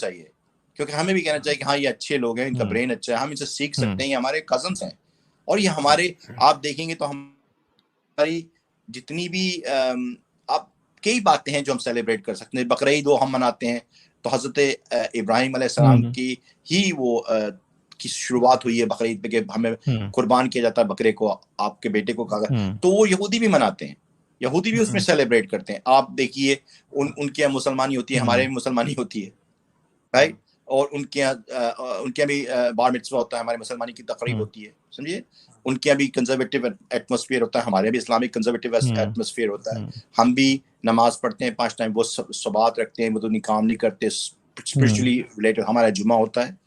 चाहिए, क्योंकि हमें भी कहना चाहिए कि हाँ ये अच्छे लोग हैं, इनका ब्रेन अच्छा है, हम इनसे सीख सकते हैं, ये हमारे कजन्स हैं। और ये हमारे, आप देखेंगे तो हमारी जितनी भी आप कई बातें हैं जो हम सेलिब्रेट कर सकते हैं। बकरीद वो हम मनाते हैं तो हजरत इब्राहिम अलैहिस्सलाम की ही वो की शुरुआत हुई है बकरीद पे, कि हमें कुर्बान किया जाता है बकरे को, आपके बेटे को कहा। तो वो यहूदी भी मनाते हैं, यहूदी भी उसमें सेलिब्रेट करते हैं। आप देखिए उनके यहाँ मुसलमानी होती है, हमारे यहाँ मुसलमानी होती है, राइट। और उनके यहाँ भी बार मिtzवा होता है, हमारे मुसलमानी की तकरीब होती है, समझिए। उनके यहाँ भी कंजर्वेटिव एटमॉस्फेयर होता है, हमारे भी इस्लामिक कंजर्वेटिव एटमॉस्फेयर होता है। हम भी नमाज पढ़ते हैं 5 टाइम, वो सबात रखते हैं, वो तो काम नहीं करते, स्पिरिचुअली रिलेटेड हमारा जुमा होता है।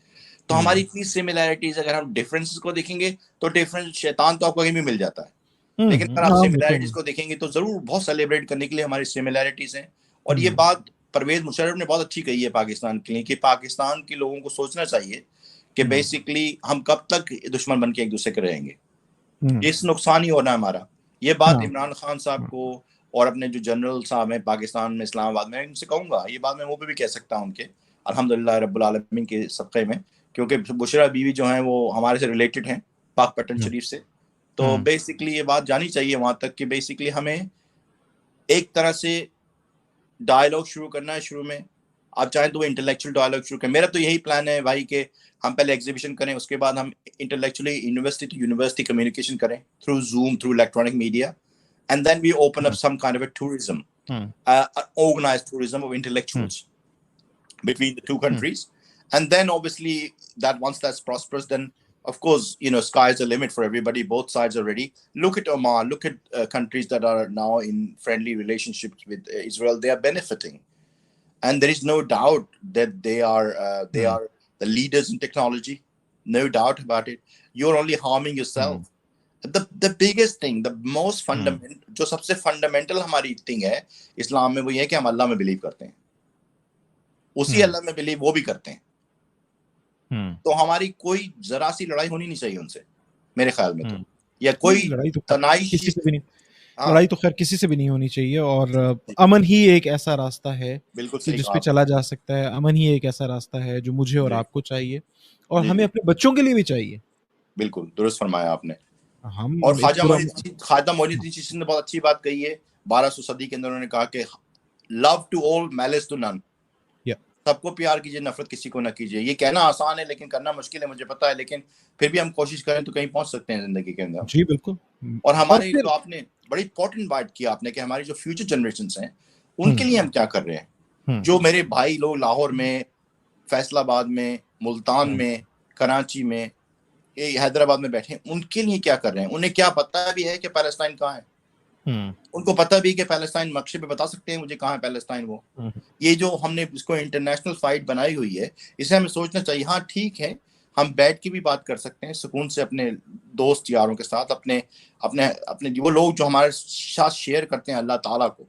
तो हमारी इतनी सिमिलैरिटीज, अगर हम डिफरेंसेस को देखेंगे तो डिफरेंस, शैतान तो आपको कहीं भी मिल जाता है, लेकिन अगर आप सिमिलैरिटीज को देखेंगे तो जरूर बहुत सेलिब्रेट करने के लिए हमारी सिमिलैरिटीज हैं। और ये बात परवेज मुशर्रफ ने बहुत अच्छी कही है पाकिस्तान के लिए, कि पाकिस्तान के लोगों को सोचना चाहिए कि बेसिकली हम कब तक दुश्मन बन के एक दूसरे के रहेंगे, इस नुकसान ही होना हमारा। ये बात इमरान खान साहब को और अपने जो जनरल साहब हैं पाकिस्तान में, इस्लामाबाद में, इनसे कहूंगा, ये बात मैं मुंह पे भी कह सकता हूँ उनके, अल्हम्दुलिल्लाह रब्बुल आलमीन के सदक़े में, क्योंकि बुशरा बीवी जो हैं वो हमारे से रिलेटेड हैं, पाक पटन शरीफ से। तो बेसिकली ये बात जानी चाहिए वहां तक कि बेसिकली हमें एक तरह से डायलॉग शुरू करना है। शुरू में आप चाहें तो वो इंटेलेक्चुअल डायलॉग शुरू करें। मेरा तो यही प्लान है भाई कि हम पहले एग्जीबिशन करें, उसके बाद हम intellectually university to university communication करें through Zoom, through electronic media, and then we open up some kind of a tourism, organized tourism of intellectuals between the two countries. And then obviously that once that's prosperous, then of course, sky's the limit for everybody. Both sides are ready. Look at Oman, look at countries that are now in friendly relationships with Israel. They are benefiting, and there is no doubt that they are the leaders in technology, no doubt about it. You're only harming yourself. The biggest thing, the most fundamental, जो सबसे fundamental हमारी thing है इस्लाम में, वो ये है कि हम अल्लाह में बिलीव करते हैं, उसी अल्लाह में बिलीव वो भी करते हैं। तो हमारी कोई जरा सी लड़ाई होनी नहीं चाहिए उनसे, मेरे ख्याल में तो, या कोई लड़ाई तो तनाइश किसी से भी नहीं, लड़ाई तो खैर किसी से भी नहीं होनी चाहिए। और अमन ही एक ऐसा रास्ता है कि जिस पे चला जा सकता है। अमन ही एक ऐसा रास्ता है जो मुझे और आपको चाहिए, और हमें अपने बच्चों के लिए भी चाहिए। बिल्कुल दुरुस्त फरमाया आपने। हम और ख्वाजा मोइनुद्दीन चिश्ती ने बहुत अच्छी बात कही है 1200 सदी के अंदर। उन्होंने कहा कि love to all, malice to none. सबको प्यार कीजिए, नफरत किसी को ना कीजिए। ये कहना आसान है लेकिन करना मुश्किल है, मुझे पता है, लेकिन फिर भी हम कोशिश करें तो कहीं पहुंच सकते हैं जिंदगी के अंदर। जी बिल्कुल। और हमारे जो आपने बड़ी इंपॉर्टेंट बात की आपने, कि हमारी जो फ्यूचर जनरेशंस हैं उनके लिए हम क्या कर रहे हैं। जो मेरे भाई लोग लाहौर में, फैसलाबाद में, मुल्तान में, कराची में, हैदराबाद में बैठे हैं, उनके लिए क्या कर रहे हैं। उन्हें क्या पता भी है कि पैलेस्टाइन कहाँ है? उनको पता भी कि पैलेस्टाइन नक्शे पे बता सकते हैं मुझे कहाँ है पैलेस्टाइन। वो ये जो हमने इसको इंटरनेशनल फाइट बनाई हुई है, इसे हमें सोचना चाहिए। हाँ ठीक है, हम बैठ के भी बात कर सकते हैं सुकून से अपने दोस्त यारों के साथ, अपने अपने अपने वो लोग जो हमारे साथ शेयर करते हैं अल्लाह ताला को,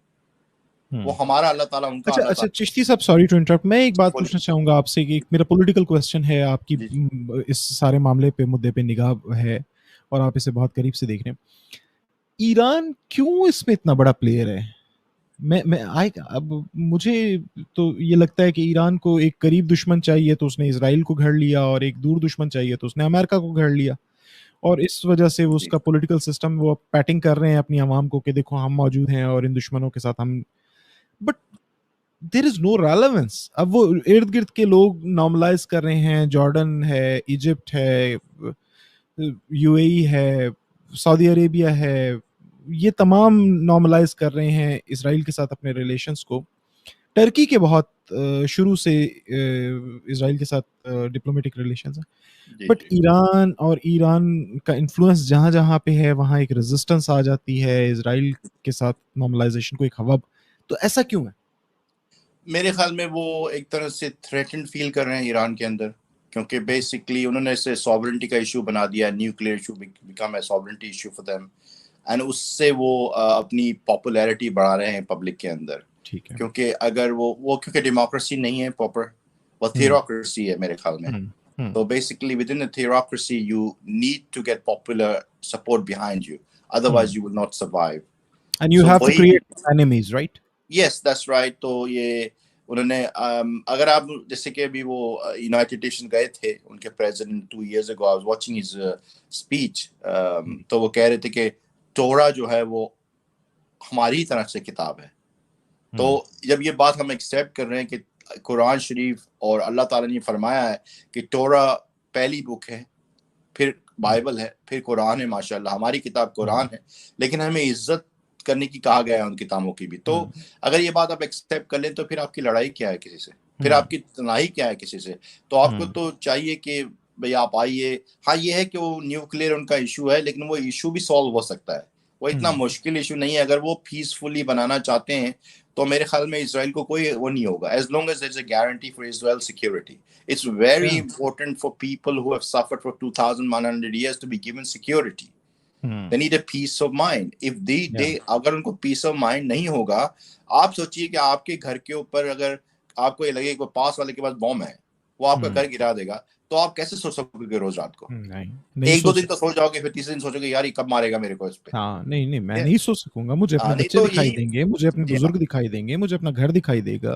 वो हमारा अल्लाह ताला उनका। अच्छा चिश्ती साहब, सॉरी टू इंटरप्ट, मैं एक बात पूछना चाहूंगा आपसे कि मेरा पॉलिटिकल क्वेश्चन है। आपकी इस सारे मामले पे, मुद्दे पे निगाह है और आप इसे बहुत करीब से देख रहे हैं। ईरान क्यों इसमें इतना बड़ा प्लेयर है? अब मुझे तो ये लगता है कि ईरान को एक करीब दुश्मन चाहिए तो उसने इजराइल को घर लिया, और एक दूर दुश्मन चाहिए तो उसने अमेरिका को घर लिया, और इस वजह से वो उसका पॉलिटिकल सिस्टम वो पैटिंग कर रहे हैं अपनी आवाम को कि देखो हम मौजूद हैं और इन दुश्मनों के साथ हम। But there is no relevance. अब वो इर्द गिर्द के लोग नॉर्मलाइज कर रहे हैं, जॉर्डन है, इजिप्ट है, यूएई है, सऊदी अरेबिया है, ये तमाम नॉर्मलाइज कर रहे हैं इसराइल के साथ अपने रिलेशंस को। टर्की के बहुत शुरू से इसराइल के साथ डिप्लोमेटिक रिलेशंस हैं, बट ईरान और ईरान का इन्फ्लुएंस जहाँ जहाँ पे है वहाँ एक रेजिस्टेंस आ जाती है इसराइल के साथ नॉर्मलाइजेशन को एक हवा। तो ऐसा क्यों है? मेरे ख्याल में वो एक तरह से थ्रेटेंड फील कर रहे हैं ईरान के अंदर, क्योंकि बेसिकली उन्होंने इसे सॉवरेंटी का इशू बना दिया, nuclear issue become a sovereignty issue for them, and उससे वो अपनी पॉपुलैरिटी बढ़ा रहे हैं पब्लिक के अंदर। ठीक है, क्योंकि अगर वो क्योंकि डेमोक्रेसी नहीं है प्रॉपर, वो थ्योरोक्रेसी है मेरे ख्याल में। तो basically with in the theocracy you need to get popular support behind you, otherwise you will not survive, and you have to create enemies, right? Yes that's right. तो ये उन्होंने अगर आप जैसे कि अभी वो यूनाइटेड नेशन गए थे, उनके president 2 years ago, I was watching his speech, तो वो कह रहे थे कि टोरा जो है वो हमारी तरफ से किताब है। तो जब ये बात हम एक्सेप्ट कर रहे हैं कि कुरान शरीफ और अल्लाह ताला ने फरमाया है कि टोरा पहली बुक है, फिर बाइबल है, फिर कुरान है, माशाल्लाह हमारी किताब कुरान है, लेकिन हमें इज्जत करने की कहा गया है उन किताबों की भी। तो अगर ये बात आप एक्सेप्ट कर लें तो फिर आपकी लड़ाई क्या है किसी से, फिर आपकी तनाई क्या है किसी से? तो आपको तो चाहिए कि भाई आप आइए। हाँ, ये है कि वो न्यूक्लियर उनका इशू है, लेकिन वो इशू भी सॉल्व हो सकता है, वो इतना मुश्किल इशू नहीं है। अगर वो पीसफुली बनाना चाहते हैं तो मेरे ख्याल में इसराइल को कोई वो नहीं होगा, as long as there is a guarantee for Israel security. It's very important for people who have suffered for 2,100 years to be given security. They need a peace of mind. If they अगर उनको peace of mind नहीं होगा, आप सोचिए कि आपके घर के ऊपर अगर आपको ये लगे कि पास वाले के पास बॉम्ब है, वो आपका घर गिरा देगा, तो आप कैसे सो सकोगे रोज रात को? नहीं, एक दो दिन तो सो जाओगे, फिर तीसरे दिन सोचोगे यार ये कब मारेगा मेरे को इस पे। हाँ, नहीं, मैं नहीं सो सकूंगा। मुझे अपने बच्चे तो दिखाई देंगे, मुझे अपने बुजुर्ग दिखाई देंगे, मुझे अपना घर दिखाई देगा।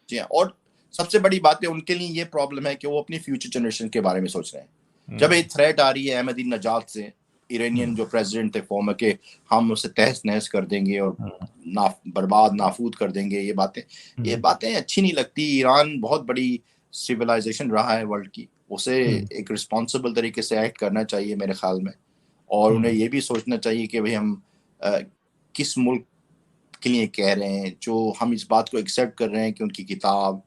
जी हाँ, और सबसे बड़ी बात है उनके लिए ये प्रॉब्लम है कि वो अपनी फ्यूचर जनरेशन के बारे में सोच रहे हैं। जब एक थ्रेट आ रही है अहमदीन नजाद से, ईरानियन जो प्रेसिडेंट थे फॉर्मर के, हम उसे तहस नहस कर देंगे और बर्बाद नाफूद कर देंगे, ये बातें अच्छी नहीं लगती। ईरान बहुत बड़ी सिविलाइजेशन रहा है वर्ल्ड की, उसे एक रिस्पॉन्सिबल तरीके से एक्ट करना चाहिए मेरे ख्याल में। और उन्हें ये भी सोचना चाहिए कि भाई हम किस मुल्क के लिए कह रहे हैं, जो हम इस बात को एक्सेप्ट कर रहे हैं कि उनकी किताब,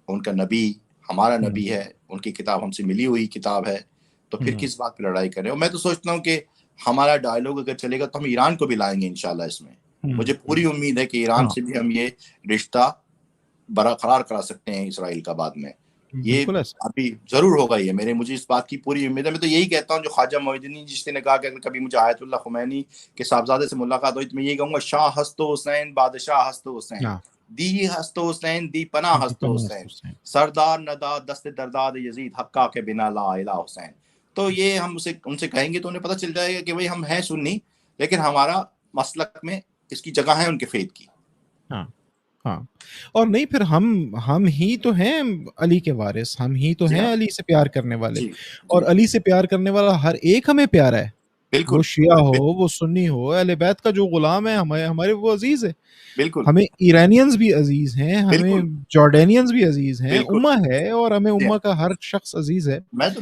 उनका नबी हमारा नबी है, उनकी किताब हमसे मिली हुई किताब है, तो फिर किस बात पे लड़ाई करें। और मैं तो सोचता हूँ कि हमारा डायलॉग अगर चलेगा तो हम ईरान को भी लाएंगे इंशाल्लाह इसमें। मुझे पूरी उम्मीद है कि ईरान से भी हम ये रिश्ता बरकरार करा सकते हैं इसराइल का बाद में। ये अभी जरूर होगा, ये मुझे इस बात की पूरी उम्मीद है। मैं तो यही कहता हूँ जो ख्वाजा मोइनुद्दीन चिश्ती ने कहा कि अगर कभी मुझे आयतुल्लाह खुमैनी के साहबजादे से मुलाकात हुई तो मैं ये कहूँगा, शाह हस्तो हुसैन बादशाह हस्तो हुसैन, दी हस्तो हुसैन दी पना हस्तो हुसैन, सरदार नदा दस्त दरदाद यजीद हक्का के बिना ला इला हुसैन। तो ये हम उनसे कहेंगे तो उन्हें पता चल जाएगा कि भाई हम हैं सुन्नी, लेकिन हमारा मसलक में इसकी जगह है उनके फेद की। हाँ, और नहीं, फिर हम ही तो हैं अली के वारिस, हम ही तो हैं अली से प्यार करने वाले। और अली से प्यार करने वाला हर एक हमें प्यारा है, वो शिया हो, वो सुन्नी हो, अहले बैत का जो गुलाम है हमारे वो अजीज है। हमें ईरानियंस भी अजीज हैं, हमें जॉर्डेनियंस भी अजीज हैं, उम्मा है और हमें उम्मा का हर शख्स अजीज है।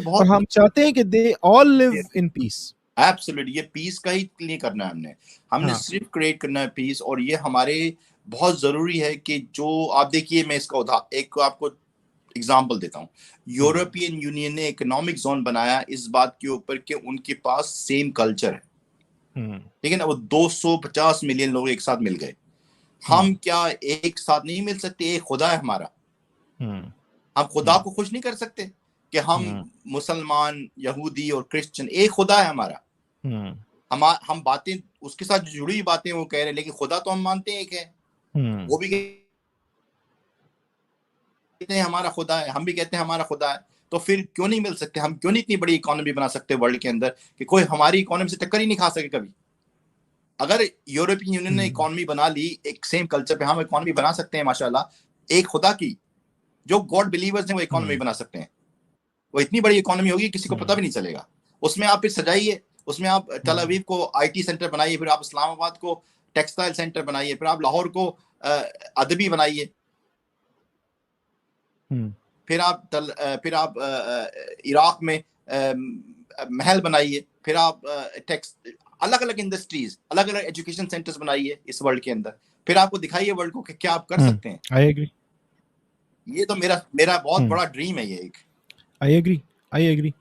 और हम चाहते हैं कि they all live in peace. Absolutely, ये पीस का ही लिए करना है हमने सिर्फ क्रिएट करना है पीस। और ये हमारे बहुत जरूरी है कि जो आप देखिए, मैं इसका एक आपको एग्जांपल देता हूँ। यूरोपियन यूनियन ने इकोनॉमिक जोन बनाया इस बात के ऊपर कि उनके पास सेम कल्चर है, ठीक है ना। वो 250 मिलियन लोग एक साथ मिल गए। हम क्या एक साथ नहीं मिल सकते? एक खुदा है हमारा, हम खुदा को खुश नहीं कर सकते कि हम मुसलमान, यहूदी और क्रिश्चियन, एक खुदा है हमारा। हम बातें उसके साथ जुड़ी हुई बातें वो कह रहे हैं, लेकिन खुदा तो हम मानते हैं एक है। वो भी कहते हैं हमारा खुदा है, हम भी कहते हैं हमारा खुदा है। तो फिर क्यों नहीं मिल सकते? हम क्यों नहीं इतनी बड़ी इकोनॉमी बना सकते वर्ल्ड के अंदर कि कोई हमारी इकोनॉमी से टक्कर ही नहीं खा सके कभी? अगर यूरोपियन यूनियन ने इकोनॉमी बना ली एक सेम कल्चर पे, हम इकोनॉमी बना सकते हैं माशाल्लाह एक खुदा की, जो गॉड बिलीवर्स हैं वो इकोनॉमी बना सकते हैं। वो इतनी बड़ी इकोनॉमी होगी किसी को पता भी नहीं चलेगा। उसमें आप फिर सजाइए, उसमें आप तल अवीव को आईटी सेंटर बनाइए, फिर आप इस्लामाबाद को टेक्सटाइल सेंटर बनाइए, फिर आप लाहौर को अदबी बनाइए, फिर आप इराक में महल बनाइए, फिर आप अलग अलग इंडस्ट्रीज, अलग अलग एजुकेशन सेंटर्स बनाइए इस वर्ल्ड के अंदर। फिर आपको दिखाइए वर्ल्ड को कि क्या आप कर सकते हैं। I agree. ये तो मेरा बहुत बड़ा ड्रीम है ये एक। I agree.